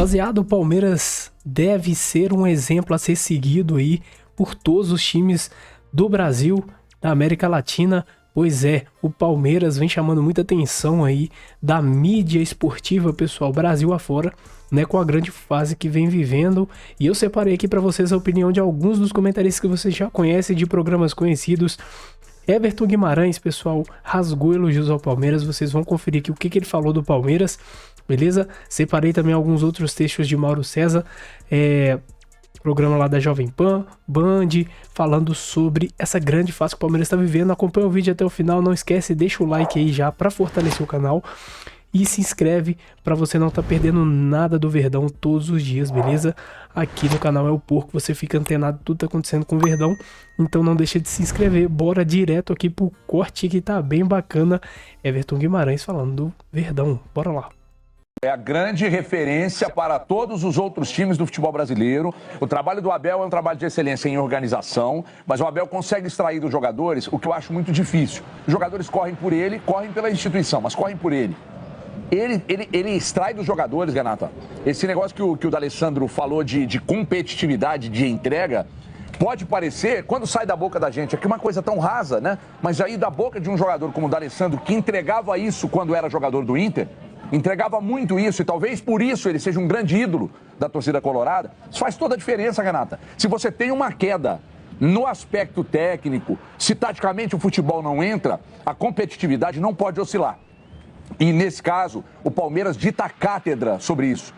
Rapaziada, o Palmeiras deve ser um exemplo a ser seguido aí por todos os times do Brasil, da América Latina. Pois é, o Palmeiras vem chamando muita atenção aí da mídia esportiva, pessoal, Brasil afora, né, com a grande fase que vem vivendo. E eu separei aqui para vocês a opinião de alguns dos comentaristas que vocês já conhecem de programas conhecidos. Everton Guimarães, pessoal, rasgou elogios ao Palmeiras. Vocês vão conferir aqui o que ele falou do Palmeiras, beleza? Separei também alguns outros textos de Mauro César, programa lá da Jovem Pan, Band, falando sobre essa grande fase que o Palmeiras está vivendo. Acompanha o vídeo até o final, não esquece, deixa o like aí já para fortalecer o canal e se inscreve para você não estar perdendo nada do Verdão todos os dias, beleza? Aqui no canal é o Porco, você fica antenado, tudo tá acontecendo com o Verdão, então não deixa de se inscrever. Bora direto aqui pro corte que tá bem bacana. Everton Guimarães falando do Verdão, bora lá. É a grande referência para todos os outros times do futebol brasileiro. O trabalho do Abel é um trabalho de excelência em organização, mas o Abel consegue extrair dos jogadores o que eu acho muito difícil. Os jogadores correm por ele, correm pela instituição, mas correm por ele. Ele extrai dos jogadores, Renata, esse negócio que o D'Alessandro falou de competitividade, de entrega, pode parecer, quando sai da boca da gente, aqui uma coisa tão rasa, né? Mas aí da boca de um jogador como o D'Alessandro, que entregava isso quando era jogador do Inter, entregava muito isso e talvez por isso ele seja um grande ídolo da torcida colorada. Isso faz toda a diferença, Renata. Se você tem uma queda no aspecto técnico, se taticamente o futebol não entra, a competitividade não pode oscilar. E nesse caso, o Palmeiras dita cátedra sobre isso.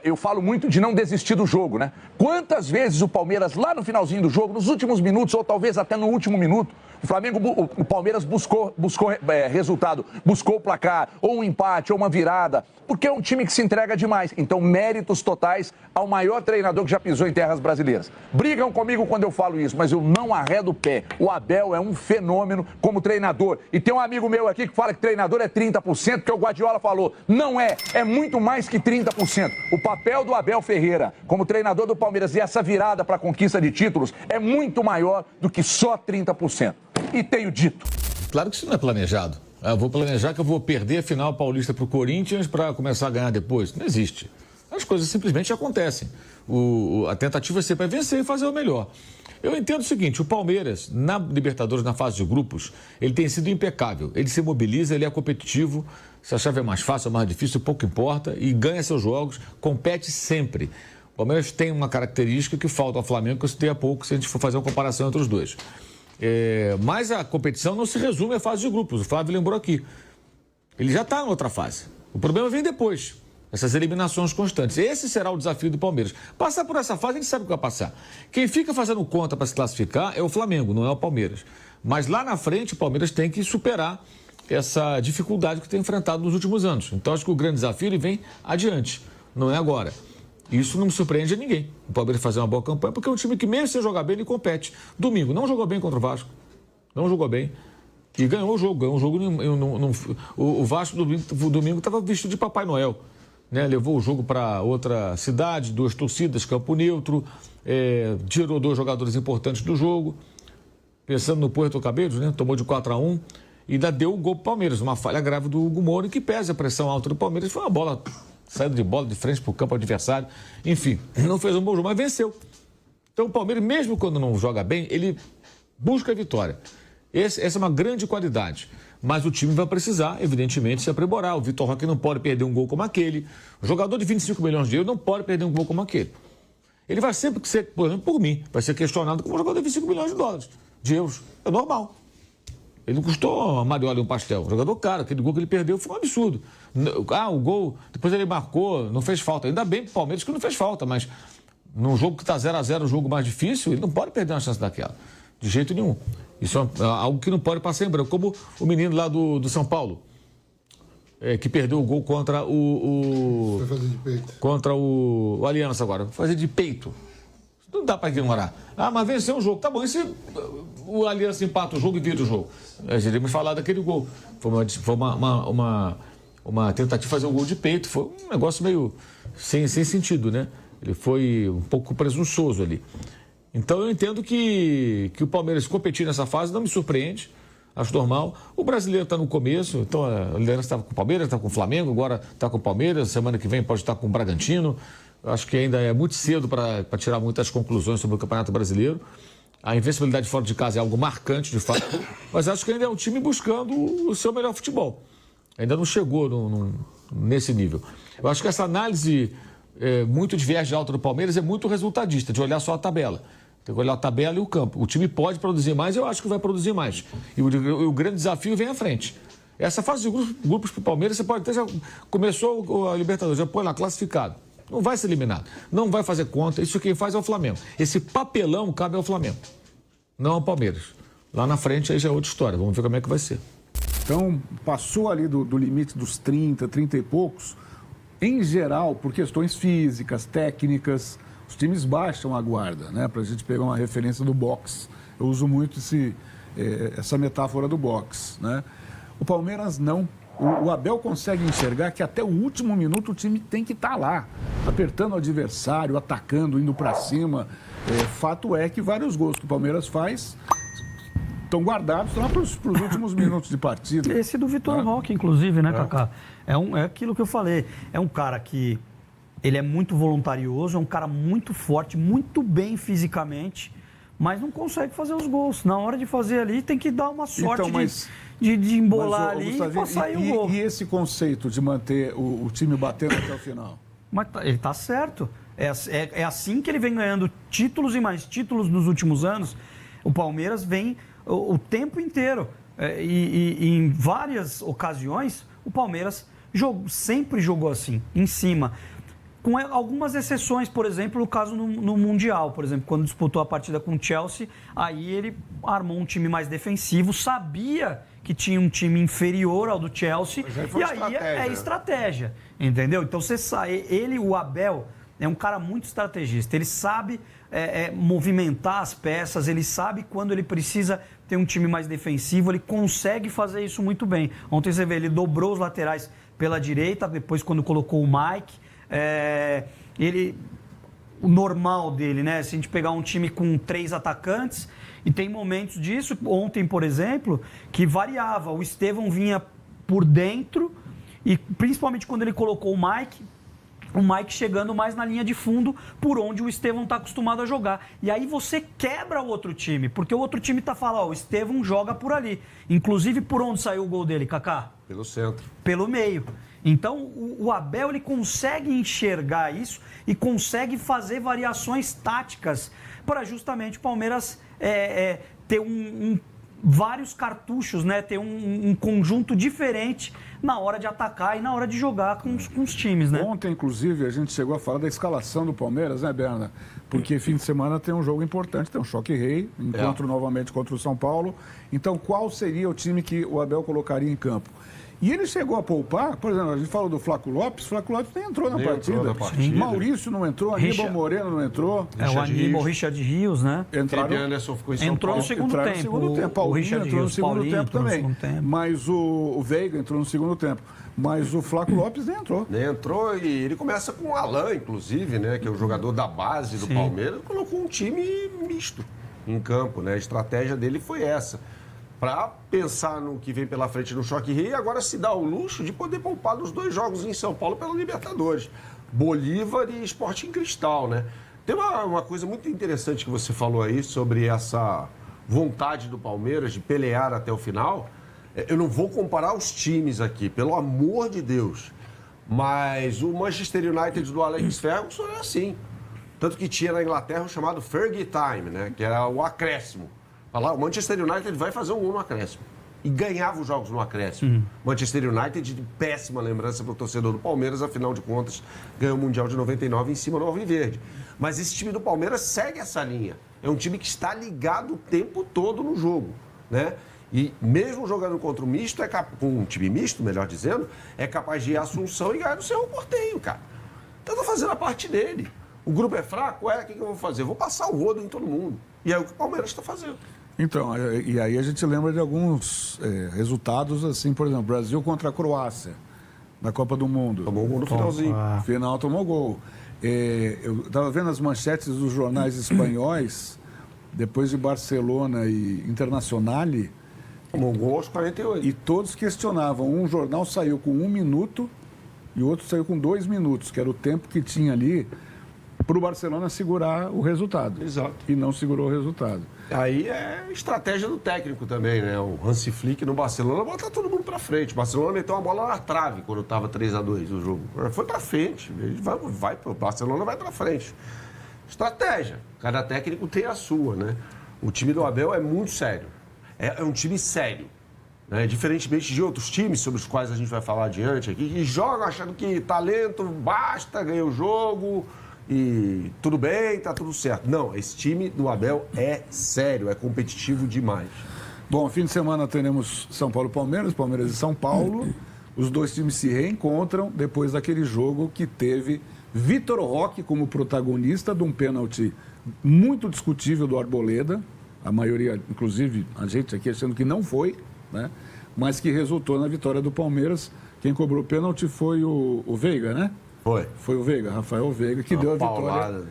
Eu falo muito de não desistir do jogo, né? Quantas vezes o Palmeiras, lá no finalzinho do jogo, nos últimos minutos, ou talvez até no último minuto, o Palmeiras buscou resultado, buscou o placar, ou um empate, ou uma virada, porque é um time que se entrega demais. Então, méritos totais ao maior treinador que já pisou em terras brasileiras. Brigam comigo quando eu falo isso, mas eu não arredo o pé. O Abel é um fenômeno como treinador. E tem um amigo meu aqui que fala que treinador é 30%, que o Guardiola falou. Não é, é muito mais que 30%. O papel do Abel Ferreira como treinador do Palmeiras e essa virada para a conquista de títulos é muito maior do que só 30%. E tenho dito. Claro que isso não é planejado. Eu vou planejar que eu vou perder a final paulista para o Corinthians para começar a ganhar depois. Não existe. As coisas simplesmente acontecem. A tentativa é sempre vencer e fazer o melhor. Eu entendo o seguinte, o Palmeiras, na Libertadores, na fase de grupos, ele tem sido impecável. Ele se mobiliza, ele é competitivo. Se a chave é mais fácil ou mais difícil, pouco importa. E ganha seus jogos, compete sempre. O Palmeiras tem uma característica que falta ao Flamengo, que eu citei há pouco, se a gente for fazer uma comparação entre os dois. Mas a competição não se resume à fase de grupos. O Flávio lembrou aqui. Ele já está em outra fase. O problema vem depois. Essas eliminações constantes. Esse será o desafio do Palmeiras. Passar por essa fase, a gente sabe o que vai passar. Quem fica fazendo conta para se classificar é o Flamengo, não é o Palmeiras. Mas lá na frente, o Palmeiras tem que superar essa dificuldade que tem enfrentado nos últimos anos. Então, acho que o grande desafio ele vem adiante, não é agora. Isso não me surpreende a ninguém. O Palmeiras fazer uma boa campanha, porque é um time que, mesmo sem jogar bem, ele compete. Domingo, não jogou bem contra o Vasco. Não jogou bem. E ganhou o jogo. O Vasco, domingo, estava vestido de Papai Noel. Né? Levou o jogo para outra cidade, 2 torcidas, campo neutro, tirou 2 jogadores importantes do jogo, pensando no Puerto Cabello, né? Tomou de 4-1 e ainda deu o gol para o Palmeiras, uma falha grave do Hugo Moura, que pesa a pressão alta do Palmeiras. Foi uma bola, saída de bola de frente para o campo adversário, enfim, não fez um bom jogo, mas venceu. Então o Palmeiras, mesmo quando não joga bem, ele busca a vitória. Essa é uma grande qualidade. Mas o time vai precisar, evidentemente, se aprimorar. O Vitor Roque não pode perder um gol como aquele. O jogador de 25 milhões de euros não pode perder um gol como aquele. Ele vai sempre ser, por exemplo, por mim, vai ser questionado como um jogador de 25 milhões de dólares, de euros. É normal. Ele não custou a Mariola um pastel. O jogador caro, aquele gol que ele perdeu foi um absurdo. O gol, depois ele marcou, não fez falta. Ainda bem pro Palmeiras que não fez falta, mas num jogo que está 0-0, um jogo mais difícil, ele não pode perder uma chance daquela. De jeito nenhum. Isso é algo que não pode passar em branco. Como o menino lá do São Paulo, que perdeu o gol contra Vai fazer de peito. Contra o Aliança agora. Vai fazer de peito. Não dá para ignorar. Mas venceu o jogo. Tá bom, e se o Aliança empata o jogo e vira o jogo? A gente ia me falar daquele gol. Foi uma tentativa de fazer um gol de peito. Foi um negócio meio sem sentido, né? Ele foi um pouco presunçoso ali. Então eu entendo que o Palmeiras competir nessa fase não me surpreende. Acho normal. O brasileiro está no começo, então a liderança estava com o Palmeiras, estava com o Flamengo, agora está com o Palmeiras, semana que vem pode estar com o Bragantino. Acho que ainda é muito cedo para tirar muitas conclusões sobre o Campeonato Brasileiro. A invencibilidade fora de casa é algo marcante, de fato, mas acho que ainda é um time buscando o seu melhor futebol. Ainda não chegou nesse nível. Eu acho que essa análise muito de viés de alta do Palmeiras é muito resultadista, de olhar só a tabela. Tem que olhar a tabela e o campo. O time pode produzir mais, eu acho que vai produzir mais. E o grande desafio vem à frente. Essa fase de grupos para o Palmeiras, você pode ter, já começou a Libertadores, já põe lá, classificado. Não vai ser eliminado. Não vai fazer conta. Isso quem faz é o Flamengo. Esse papelão cabe ao Flamengo, não ao Palmeiras. Lá na frente aí já é outra história. Vamos ver como é que vai ser. Então, passou ali do limite dos 30 e poucos. Em geral, por questões físicas, técnicas, os times baixam a guarda, né? Para a gente pegar uma referência do boxe. Eu uso muito essa metáfora do boxe, né? O Palmeiras não. O Abel consegue enxergar que até o último minuto o time tem que estar lá, apertando o adversário, atacando, indo para cima. Fato é que vários gols que o Palmeiras faz estão guardados lá para os últimos minutos de partida. Esse do Vitor Roque, inclusive, né, Kaká? É aquilo que eu falei. É um cara que ele é muito voluntarioso, é um cara muito forte, muito bem fisicamente, mas não consegue fazer os gols. Na hora de fazer ali, tem que dar uma sorte então, de embolar ali e passar o gol. E esse conceito de manter o time batendo até o final? Mas ele tá certo. É assim que ele vem ganhando títulos e mais títulos nos últimos anos. O Palmeiras vem o tempo inteiro. E em várias ocasiões, o Palmeiras sempre jogou assim, em cima. Com algumas exceções, por exemplo, no caso no Mundial, por exemplo, quando disputou a partida com o Chelsea, aí ele armou um time mais defensivo, sabia que tinha um time inferior ao do Chelsea, e aí é estratégia, entendeu? Então você sai, o Abel, é um cara muito estrategista, ele sabe movimentar as peças, ele sabe quando ele precisa ter um time mais defensivo, ele consegue fazer isso muito bem. Ontem você vê, ele dobrou os laterais pela direita, depois quando colocou o Mike, o normal dele, né? Se a gente pegar um time com 3 atacantes, e tem momentos disso, ontem, por exemplo, que variava. O Estevão vinha por dentro, e principalmente quando ele colocou o Mike chegando mais na linha de fundo, por onde o Estevão está acostumado a jogar. E aí você quebra o outro time, porque o outro time está falando, o Estevão joga por ali. Inclusive, por onde saiu o gol dele, Kaká? Pelo centro. Pelo meio. Então, o Abel ele consegue enxergar isso e consegue fazer variações táticas para justamente o Palmeiras ter vários cartuchos, né? Ter um conjunto diferente na hora de atacar e na hora de jogar com os times, né? Ontem, inclusive, a gente chegou a falar da escalação do Palmeiras, né, Berna? Porque fim de semana tem um jogo importante, tem um choque rei, encontro novamente contra o São Paulo. Então, qual seria o time que o Abel colocaria em campo? E ele chegou a poupar, por exemplo, a gente falou do Flávio Lopes nem entrou na partida. Maurício não entrou, Aníbal Moreno não entrou. O Aníbal, Richard Rios, né? Anderson ficou em São Entrou Paulo. no segundo tempo. Paulinho O Richard entrou no segundo Paulinho tempo também. No segundo tempo. Mas o Veiga entrou no segundo tempo. Mas o Flávio Lopes nem entrou. Nem entrou e ele começa com o Alain, inclusive, né? Que é o jogador da base do Palmeiras. Colocou um time misto em campo, né? A estratégia dele foi essa. Para pensar no que vem pela frente no Choque Rio e agora se dá o luxo de poder poupar nos 2 jogos em São Paulo pela Libertadores. Bolívar e Sporting Cristal, né? Tem uma coisa muito interessante que você falou aí sobre essa vontade do Palmeiras de pelear até o final. Eu não vou comparar os times aqui, pelo amor de Deus. Mas o Manchester United do Alex Ferguson é assim. Tanto que tinha na Inglaterra o chamado Fergie Time, né? Que era o acréscimo. O Manchester United vai fazer um gol no acréscimo. E ganhava os jogos no acréscimo. Manchester United, de péssima lembrança para o torcedor do Palmeiras, afinal de contas, ganhou o Mundial de 99 em cima do Alviverde. Mas esse time do Palmeiras segue essa linha. É um time que está ligado o tempo todo no jogo, né? E mesmo jogando contra o misto, com um time misto, melhor dizendo, é capaz de ir à Assunção e ganhar no Cerro Porteño, cara. Então tá fazendo a parte dele. O grupo é fraco? O que eu vou fazer? Eu vou passar o rodo em todo mundo. E é o que o Palmeiras está fazendo. Então, e aí a gente lembra de alguns resultados, assim, por exemplo, Brasil contra a Croácia, na Copa do Mundo. Tomou gol no finalzinho. Final tomou gol. Eu estava vendo as manchetes dos jornais espanhóis, depois de Barcelona e Internacional, Tomou um gol aos 48. E todos questionavam. Um jornal saiu com 1 minuto e o outro saiu com 2 minutos, que era o tempo que tinha ali para o Barcelona segurar o resultado. Exato. E não segurou o resultado. Aí é estratégia do técnico também, né? O Hansi Flick no Barcelona bota todo mundo pra frente. O Barcelona meteu uma bola na trave quando estava 3-2 o jogo. Foi pra frente. Ele o Barcelona vai pra frente. Estratégia. Cada técnico tem a sua, né? O time do Abel é muito sério. É um time sério. Né? Diferentemente de outros times, sobre os quais a gente vai falar adiante aqui, que jogam achando que talento basta, ganha o jogo e tudo bem, tá tudo certo. Não, esse time do Abel é sério, é competitivo demais. Bom, fim de semana teremos São Paulo e Palmeiras, Palmeiras e São Paulo. Os dois times se reencontram depois daquele jogo que teve Vitor Roque como protagonista de um pênalti muito discutível do Arboleda. A maioria, inclusive a gente aqui achando que não foi, né? Mas que resultou na vitória do Palmeiras. Quem cobrou o pênalti foi o Veiga, né? Foi o Veiga, Rafael Veiga, que deu a vitória.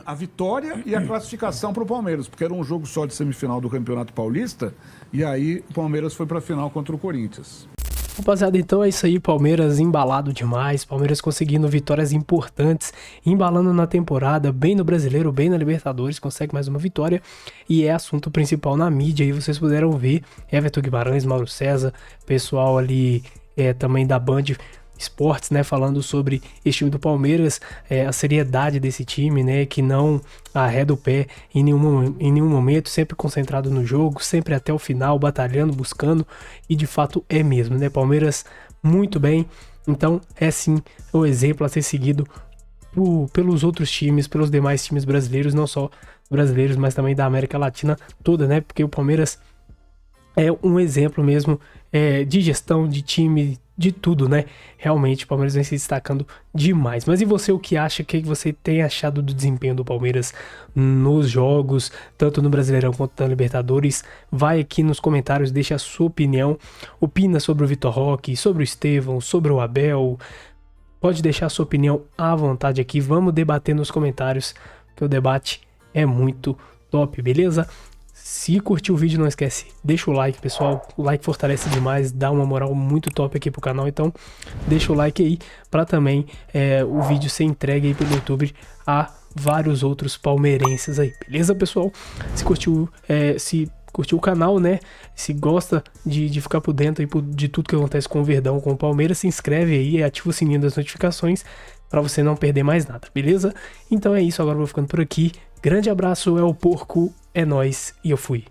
A vitória e a classificação para o Palmeiras, porque era um jogo só de semifinal do Campeonato Paulista, e aí o Palmeiras foi para a final contra o Corinthians. Rapaziada, então é isso aí, Palmeiras embalado demais, Palmeiras conseguindo vitórias importantes, embalando na temporada, bem no Brasileiro, bem na Libertadores, consegue mais uma vitória e é assunto principal na mídia, aí vocês puderam ver, Everton Guimarães, Mauro César, pessoal ali também da Band Esportes, né, falando sobre esse time do Palmeiras, a seriedade desse time, né, que não arreda o pé em nenhum momento, sempre concentrado no jogo, sempre até o final, batalhando, buscando, e de fato é mesmo, né, Palmeiras muito bem, então é sim o exemplo a ser seguido pelos outros times, pelos demais times brasileiros, não só brasileiros, mas também da América Latina toda, né, porque o Palmeiras é um exemplo mesmo de gestão, de time, de tudo, né? Realmente o Palmeiras vem se destacando demais. Mas e você, o que acha? O que você tem achado do desempenho do Palmeiras nos jogos, tanto no Brasileirão quanto na Libertadores? Vai aqui nos comentários, deixa a sua opinião. Opina sobre o Vitor Roque, sobre o Estevão, sobre o Abel. Pode deixar a sua opinião à vontade aqui. Vamos debater nos comentários, que o debate é muito top, beleza? Se curtiu o vídeo, não esquece, deixa o like, pessoal, o like fortalece demais, dá uma moral muito top aqui pro canal, então deixa o like aí para também o vídeo ser entregue aí pelo YouTube a vários outros palmeirenses aí, beleza, pessoal? Se curtiu o canal, né, se gosta de ficar por dentro aí de tudo que acontece com o Verdão, com o Palmeiras, se inscreve aí e ativa o sininho das notificações para você não perder mais nada, beleza? Então é isso, agora eu vou ficando por aqui, grande abraço, é o Porco, é nóis e eu fui.